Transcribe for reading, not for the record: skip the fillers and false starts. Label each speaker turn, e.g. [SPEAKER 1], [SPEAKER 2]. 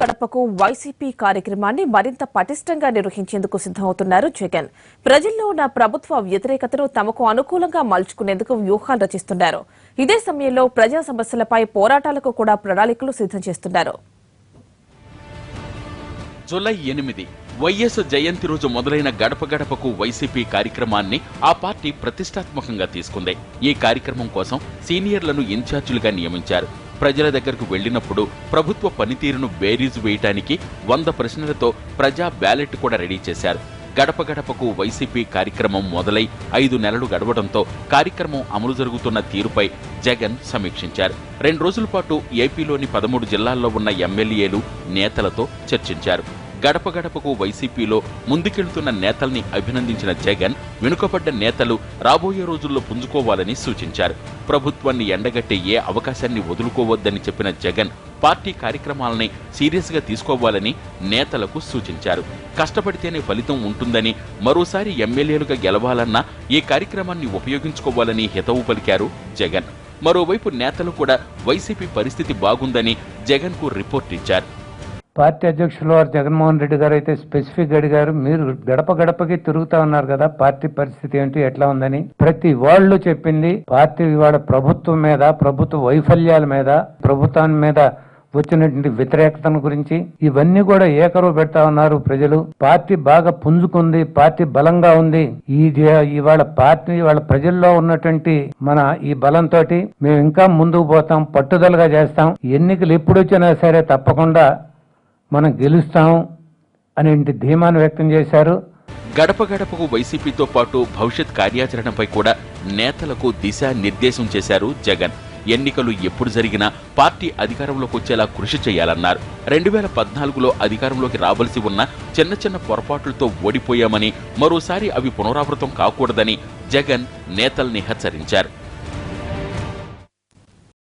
[SPEAKER 1] గడపకు వైసీపీ కార్యక్రమాన్ని మరింత పటిష్టంగా నిర్వహించేందుకు సిద్దమవుతున్నారు జగన్. ప్రజల్లో ఉన్న ప్రభుత్వ వ్యతిరేకతను తమకు అనుకూలంగా మలుచుకునేందుకు వ్యూహాలు రచిస్తున్నారు. ఇదే సమయంలో ప్రజా సమస్యలపై పోరాటాలకు కూడా ప్రణాళికలు సిద్దం చేస్తున్నారు.
[SPEAKER 2] జూలై 8 వైఎస్ జయంతి రోజు మొదలైన గడప గడపకు వైసీపీ కార్యక్రమాన్ని ఆ పార్టీ ప్రతిష్టాత్మకంగా తీసుకుంది. ఈ కార్యక్రమం కోసం సీనియర్లను ఇన్ఛార్జీలుగా నియమించారు. ప్రజల దగ్గరకు వెళ్లినప్పుడు ప్రభుత్వ పనితీరును బేరీజు వేయటానికి 100 ప్రశ్నలతో ప్రజా బ్యాలెట్ కూడా రెడీ చేశారు. గడప గడపకు వైసీపీ కార్యక్రమం మొదలై 5 నెలలు గడవడంతో కార్యక్రమం అమలు జరుగుతున్న తీరుపై జగన్ సమీక్షించారు. 2 రోజుల పాటు ఏపీలోని 13 జిల్లాల్లో ఉన్న ఎమ్మెల్యేలు, నేతలతో చర్చించారు. గడప గడపకు వైసీపీలో ముందుకెళ్తున్న నేతల్ని అభినందించిన జగన్ వెనుకబడ్డ నేతలు రాబోయే రోజుల్లో పుంజుకోవాలని సూచించారు. ప్రభుత్వాన్ని ఎండగట్టే ఏ అవకాశాన్ని వదులుకోవద్దని చెప్పిన జగన్ పార్టీ కార్యక్రమాలని సీరియస్ గా తీసుకోవాలని నేతలకు సూచించారు. కష్టపడితేనే ఫలితం ఉంటుందని, మరోసారి ఎమ్మెల్యేలుగా గెలవాలన్నా ఈ కార్యక్రమాన్ని ఉపయోగించుకోవాలని హితవు పలికారు జగన్. మరోవైపు నేతలు కూడా వైసీపీ పరిస్థితి బాగుందని జగన్ కు రిపోర్ట్ ఇచ్చారు.
[SPEAKER 3] పార్టీ అధ్యక్షులు వారు జగన్మోహన్ రెడ్డి గారు అయితే స్పెసిఫిక్ అడిగారు, మీరు గడప గడపకి తిరుగుతా ఉన్నారు కదా, పార్టీ పరిస్థితి ఏంటి, ఎట్లా ఉందని. ప్రతి వాళ్ళు చెప్పింది పార్టీ ఇవాళ ప్రభుత్వం మీద, ప్రభుత్వ వైఫల్యాల మీద, ప్రభుత్వం మీద వచ్చినటువంటి వ్యతిరేకతను గురించి ఇవన్నీ కూడా ఏకరువు పెడతా ఉన్నారు ప్రజలు. పార్టీ బాగా పుంజుకుంది, పార్టీ బలంగా ఉంది. ఇవాళ పార్టీ ఇవాళ ప్రజల్లో ఉన్నటువంటి మన ఈ బలంతో మేము ఇంకా ముందుకు పోతాం, పట్టుదలగా చేస్తాం. ఎన్నికలు ఎప్పుడు వచ్చినా సరే తప్పకుండా మనం గెలుస్తాం అనే ధీమాను వ్యక్తం చేశారు.
[SPEAKER 2] గడప గడపకు వైసీపీతో పాటు భవిష్యత్ కార్యాచరణపై కూడా నేతలకు దిశానిర్దేశం చేశారు జగన్. ఎన్నికలు ఎప్పుడు జరిగినా పార్టీ అధికారంలోకి వచ్చేలా కృషి చేయాలన్నారు. 2014లో అధికారంలోకి రావాల్సి ఉన్న చిన్న చిన్న పొరపాట్లతో ఓడిపోయామని, మరోసారి అవి పునరావృతం కాకూడదని జగన్ నేతల్ని హెచ్చరించారు.